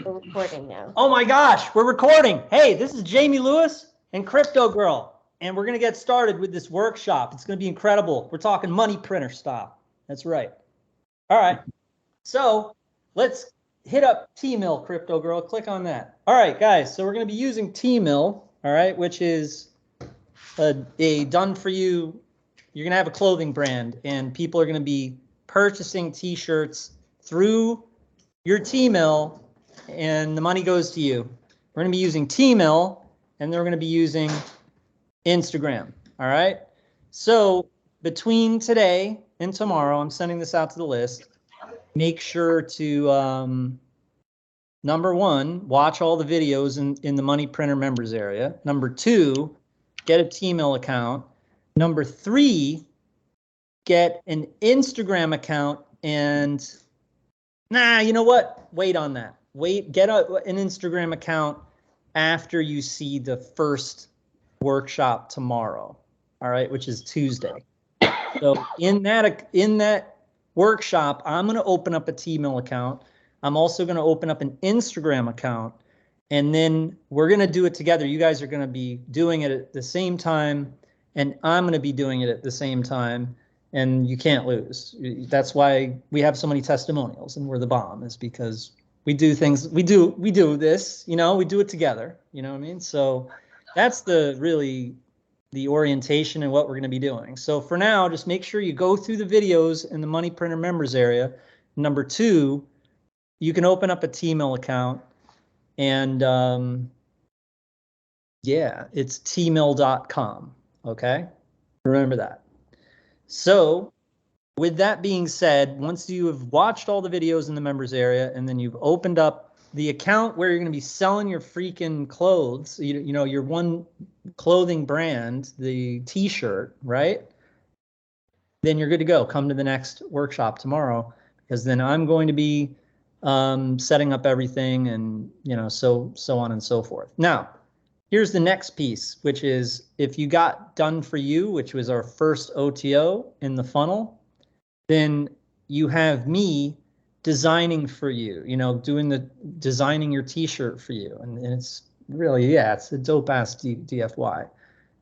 We're recording now. Oh my gosh, we're recording. Hey, this is Jamie Lewis and Crypto Girl, and we're gonna get started with this workshop. It's gonna be incredible. We're talking money printer style. That's right. All right, so let's hit up T-Mill, Crypto Girl. Click on that. All right, guys, so we're gonna be using T-Mill, all right, which is a done-for-you. You're gonna have a clothing brand, and people are gonna be purchasing T-shirts through your T-Mill, and the money goes to you. We're going to be using T-Mill, and then we're going to be using Instagram. All right. So between today and tomorrow, I'm sending this out to the list. Make sure to, number one, watch all the videos in the Money Printer members area. Number two, get a T-Mill account. Number three, get an Instagram account. And nah, you know what? Wait on that. Wait, get an Instagram account after you see the first workshop tomorrow, all right, which is Tuesday. So in that workshop, I'm going to open up a T-Mill account. I'm also going to open up an Instagram account, and then we're going to do it together. You guys are going to be doing it at the same time, and I'm going to be doing it at the same time. And you can't lose. That's why we have so many testimonials and we're the bomb, is because we do things, we do this, you know, we do it together, you know what I mean? So that's the orientation and what we're going to be doing. So for now, just make sure you go through the videos in the Money Printer members area. Number two, you can open up a T-Mill account, and yeah, it's tmill.com. Okay. Remember that. So with that being said, once you have watched all the videos in the members area, and then you've opened up the account where you're going to be selling your freaking clothes, you know, your one clothing brand, the T-shirt, right? Then you're good to go. Come to the next workshop tomorrow, because then I'm going to be setting up everything, and, you know, so on and so forth. Now, here's the next piece, which is if you got done for you, which was our first OTO in the funnel, then you have me designing for you, you know, designing your T-shirt for you. And it's really, yeah, it's a dope ass DFY.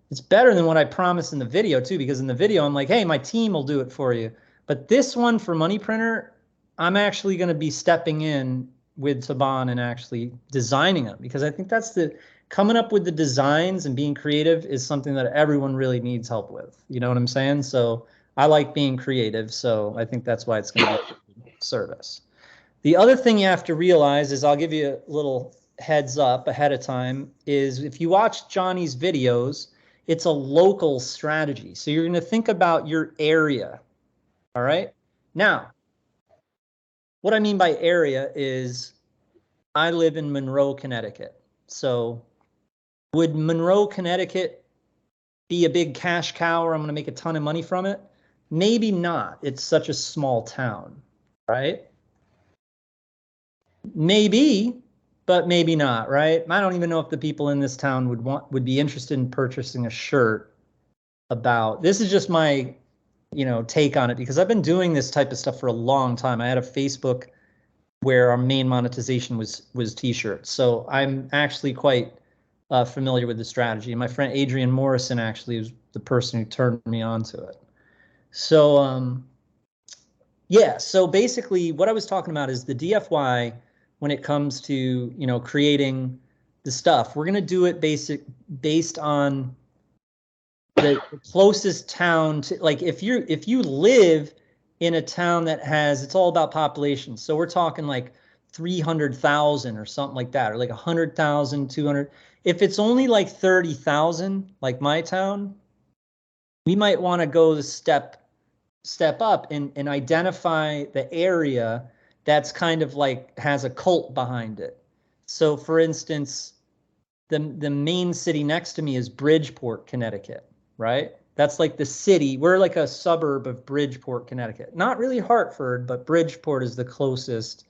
It's better than what I promised in the video too, because in the video I'm like, hey, my team will do it for you. But this one for Money Printer, I'm actually going to be stepping in with Saban and actually designing them, because I think that's coming up with the designs and being creative is something that everyone really needs help with. You know what I'm saying? So I like being creative, so I think that's why it's going to be a service. The other thing you have to realize is, I'll give you a little heads up ahead of time, is if you watch Johnny's videos, it's a local strategy. So you're going to think about your area. All right. Now, what I mean by area is I live in Monroe, Connecticut. So would Monroe, Connecticut be a big cash cow where I'm going to make a ton of money from it? Maybe not. It's such a small town, right? Maybe, but maybe not, right? I don't even know if the people in this town would be interested in purchasing a shirt about. This is just my, you know, take on it, because I've been doing this type of stuff for a long time. I had a Facebook where our main monetization was T-shirts, so I'm actually quite familiar with the strategy. And my friend Adrian Morrison actually was the person who turned me on to it. So yeah, so basically what I was talking about is the DFY when it comes to, you know, creating the stuff. We're going to do it based on the closest town to, like, if you live in a town that has, it's all about population. So we're talking like 300,000 or something like that, or like 100,000, 200. If it's only like 30,000, like my town, we might want to go the step up and identify the area that's kind of like has a cult behind it. So for instance, the main city next to me is Bridgeport, Connecticut, right? That's like the city. We're like a suburb of Bridgeport, Connecticut. Not really Hartford, but Bridgeport is the closest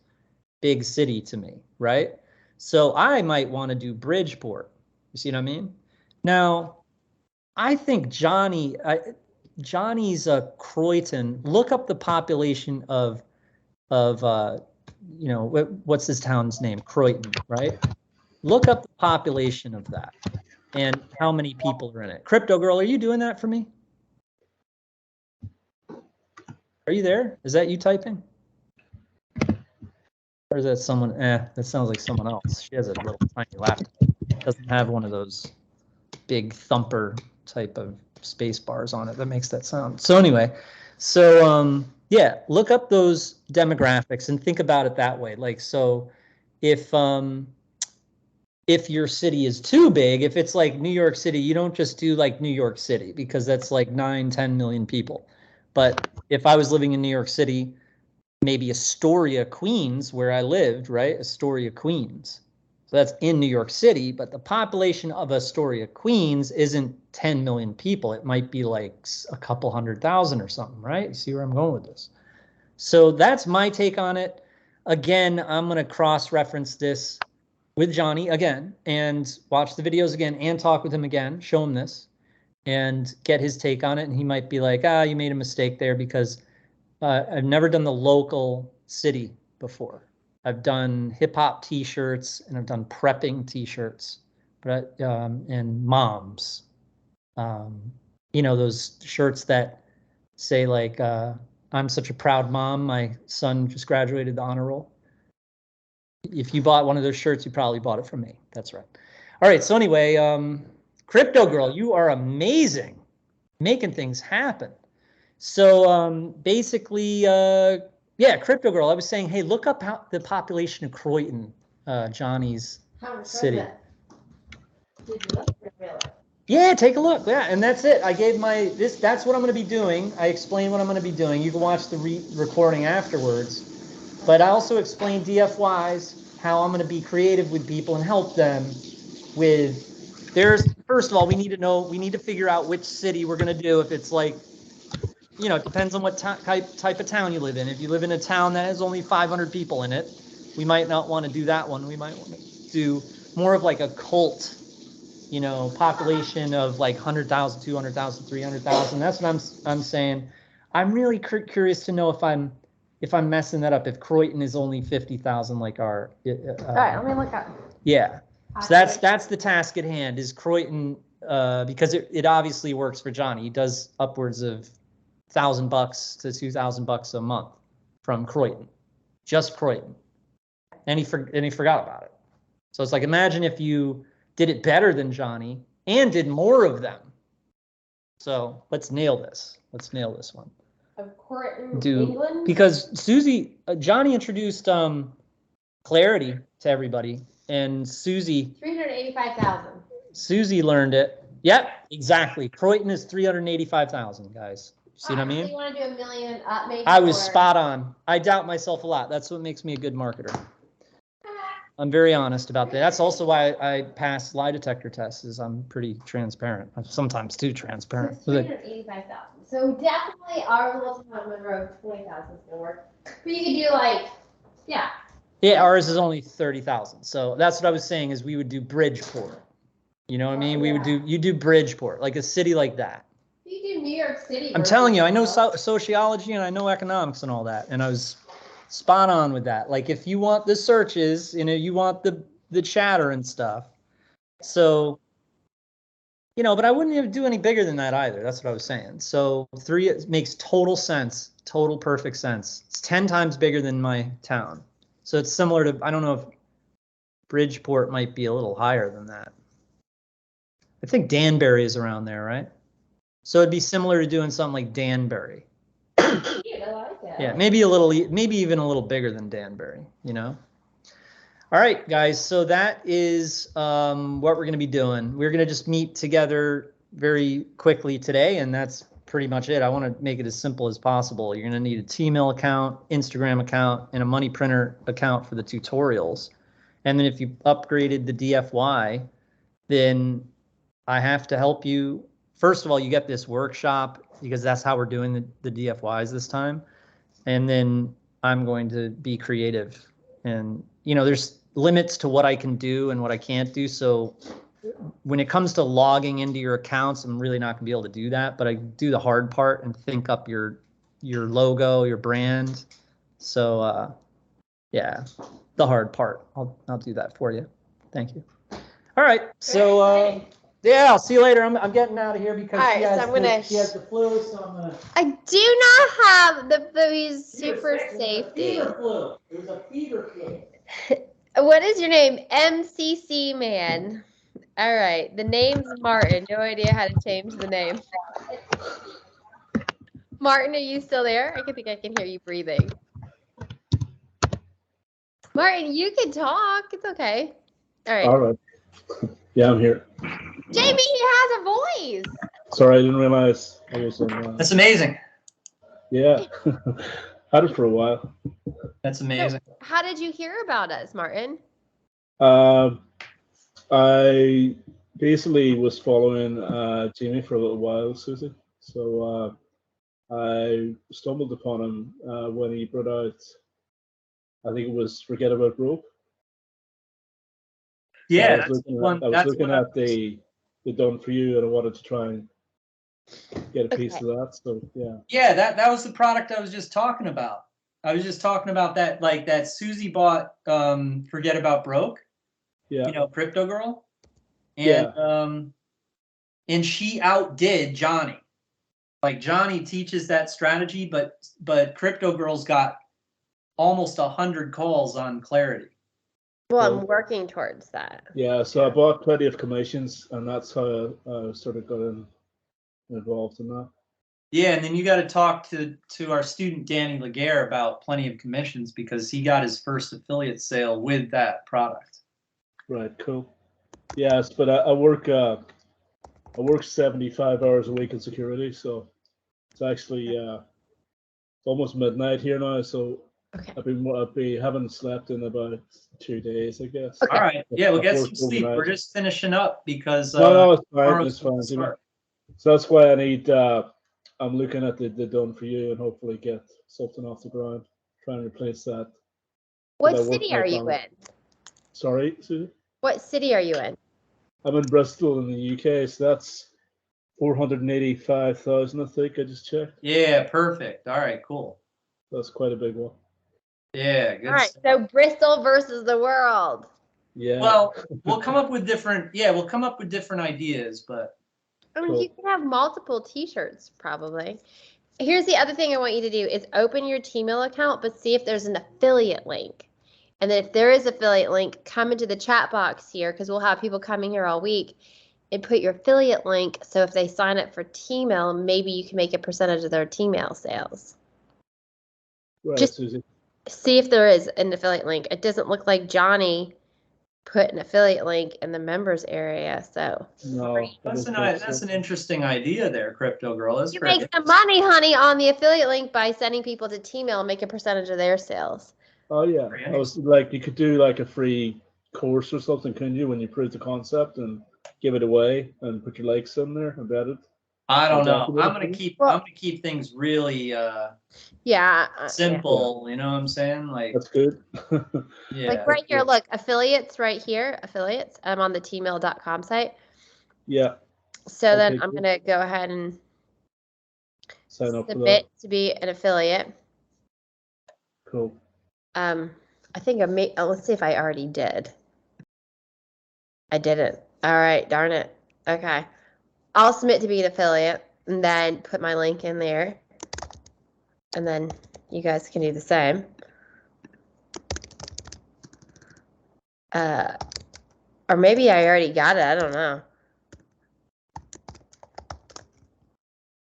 big city to me, right? So I might want to do Bridgeport. You see what I mean? Now, I think Johnny's Croydon. Look up the population of you know, what's this town's name? Croydon, right? Look up the population of that and how many people are in it. Crypto Girl, are you doing that for me? Are you there? Is that you typing? Or is that someone? That sounds like someone else. She has a little tiny laptop. Doesn't have one of those big thumper type of space bars on it that makes that sound. So anyway, so yeah, look up those demographics and think about it that way. Like, so if your city is too big, if it's like New York City, you don't just do like New York City because that's like 9-10 million people. But if I was living in New York City, maybe Astoria, Queens, where I lived, right? Astoria, Queens. So that's in New York City, but the population of Astoria, Queens isn't 10 million people. It might be like a couple 100,000 or something, right? You see where I'm going with this? So that's my take on it. Again, I'm going to cross-reference this with Johnny again and watch the videos again and talk with him again, show him this and get his take on it. And he might be like, you made a mistake there because I've never done the local city before. I've done hip hop T-shirts and I've done prepping T-shirts, but and moms, you know, those shirts that say like, "I'm such a proud mom. My son just graduated the honor roll." If you bought one of those shirts, you probably bought it from me. That's right. All right. So anyway, Crypto Girl, you are amazing, making things happen. So basically, yeah, Crypto Girl, I was saying, hey, look up how the population of Croydon, Johnny's city. Yeah, take a look. Yeah, and that's it. I gave my that's what I'm going to be doing. I explained what I'm going to be doing. You can watch the recording afterwards. But I also explained DFYs, how I'm going to be creative with people and help them with first of all, we need to figure out which city we're going to do. If it's like, you know, it depends on what type of town you live in. If you live in a town that has only 500 people in it, we might not want to do that one. We might want to do more of like a cult, you know, population of like 100,000, 200,000, 300,000. That's what I'm saying. I'm really curious to know if I'm messing that up. If Croydon is only 50,000 like our. All right, let me look up. Yeah. So that's the task at hand. Is Croydon because it obviously works for Johnny. He does upwards of $1,000 to $2,000 a month from Croydon, just Croydon, and he forgot about it. So it's like, imagine if you did it better than Johnny and did more of them. So let's nail this. Let's nail this one. Of Croydon, England. Because Suzi, Johnny introduced Clarity to everybody, and Suzi. 385,000. Suzi learned it. Yep, exactly. Croydon is 385,000, guys. See what I mean? So you want to do $1 million up, maybe? I was spot on. I doubt myself a lot. That's what makes me a good marketer. I'm very honest about that. That's also why I pass lie detector tests. Is I'm pretty transparent. I'm sometimes too transparent. So 385,000. So definitely our little town Monroe 20,000 is gonna work. But you could do like, yeah. Yeah, ours is only 30,000. So that's what I was saying. Is we would do Bridgeport. You know what I mean? We would do Bridgeport, like a city like that. You do New York City. I'm telling you, I know sociology and I know economics and all that, and I was spot on with that. Like, if you want the searches, you know, you want the chatter and stuff. So, you know, but I wouldn't even do any bigger than that either. That's what I was saying. So 3 makes total sense, total perfect sense. It's 10 times bigger than my town. So it's similar to, I don't know if Bridgeport might be a little higher than that. I think Danbury is around there, right? So it'd be similar to doing something like Danbury. Yeah, maybe even a little bigger than Danbury, you know? All right, guys, so that is what we're going to be doing. We're going to just meet together very quickly today, and that's pretty much it. I want to make it as simple as possible. You're going to need a T-mail account, Instagram account, and a money printer account for the tutorials. And then if you upgraded the DFY, then I have to help you. First of all, you get this workshop because that's how we're doing the DFYs this time. And then I'm going to be creative. And, you know, there's limits to what I can do and what I can't do. So when it comes to logging into your accounts, I'm really not going to be able to do that. But I do the hard part and think up your logo, your brand. So Yeah, the hard part. I'll do that for you. Thank you. All right. So yeah, I'll see you later. I'm getting out of here because All she right, has so I'm gonna. she has the flu. So I'm gonna. I do not have the flu. He's super safety. Fever flu. It was a fever flu. What is your name? MCC man. All right. The name's Martin. No idea how to change the name. Martin, are you still there? I think I can hear you breathing. Martin, you can talk. It's okay. All right. All right. Yeah, I'm here. Jamie, he has a voice. Sorry, I didn't realize I was on. That's amazing. Yeah, had it for a while. That's amazing. So, how did you hear about us, Martin? I basically was following Jamie for a little while, Susie. So I stumbled upon him when he brought out, I think it was Forget About Broke. Yeah, I was looking at the Done For You, and I wanted to try and get a piece of that. So yeah. Yeah, that was the product I was just talking about. I was just talking about that, like that Suzi bought Forget About Broke. Yeah. You know, Crypto Girl. And and she outdid Johnny. Like Johnny teaches that strategy, but Crypto Girl's got almost 100 calls on Clarity. Well, I'm working towards that. Yeah, so I bought plenty of commissions, and that's how I sort of got involved in that. Yeah, and then you got to talk to our student Danny Laguerre about plenty of commissions because he got his first affiliate sale with that product. Right, cool. Yes, but I work 75 hours a week in security, so it's actually almost midnight here now. So I've been haven't slept in about 2 days, I guess. All right, yeah, we'll get some sleep. We're just finishing up because no, it's fine. It's fine. So that's why I need. I'm looking at the Done For You and hopefully get something off the ground. Try and replace that. What city are you in? Sorry, Susie? What city are you in? I'm in Bristol in the UK, so that's 485,000, I think. I just checked. Yeah, perfect. All right, cool. That's quite a big one. Yeah, good. All right, so Bristol versus the world. Yeah. Well, we'll come up with different. Yeah, we'll come up with different ideas, but. I mean, you can have multiple T-shirts, probably. Here's the other thing I want you to do is open your Tmail account, but see if there's an affiliate link. And then if there is affiliate link, come into the chat box here because we'll have people coming here all week and put your affiliate link. So if they sign up for Tmail, maybe you can make a percentage of their Tmail sales. Right, just Susie. See if there is an affiliate link. It doesn't look like Johnny put an affiliate link in the members area, so no, that's an interesting idea there, Crypto Girl. That's you make some money, honey, on the affiliate link by sending people to Tmail and make a percentage of their sales. Oh yeah, I was like, you could do like a free course or something, couldn't you, when you prove the concept and give it away and put your likes in there about it? I don't know. I'm gonna keep things really simple. Yeah. You know what I'm saying? Like that's good. Yeah. Like right here, look, affiliates right here, affiliates. I'm on the tmail.com site. Yeah. So then I'm gonna go ahead and sign up submit to be an affiliate. Cool. I think I may. Let's see if I already did. I didn't. All right, darn it. Okay, I'll submit to be an affiliate and then put my link in there, and then you guys can do the same. Or maybe I already got it. I don't know.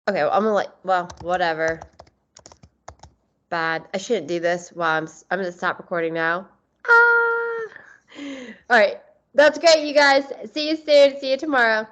Okay, well, I'm gonna whatever. Bad. I shouldn't do this while I'm gonna stop recording now. All right. That's great, you guys. See you soon. See you tomorrow.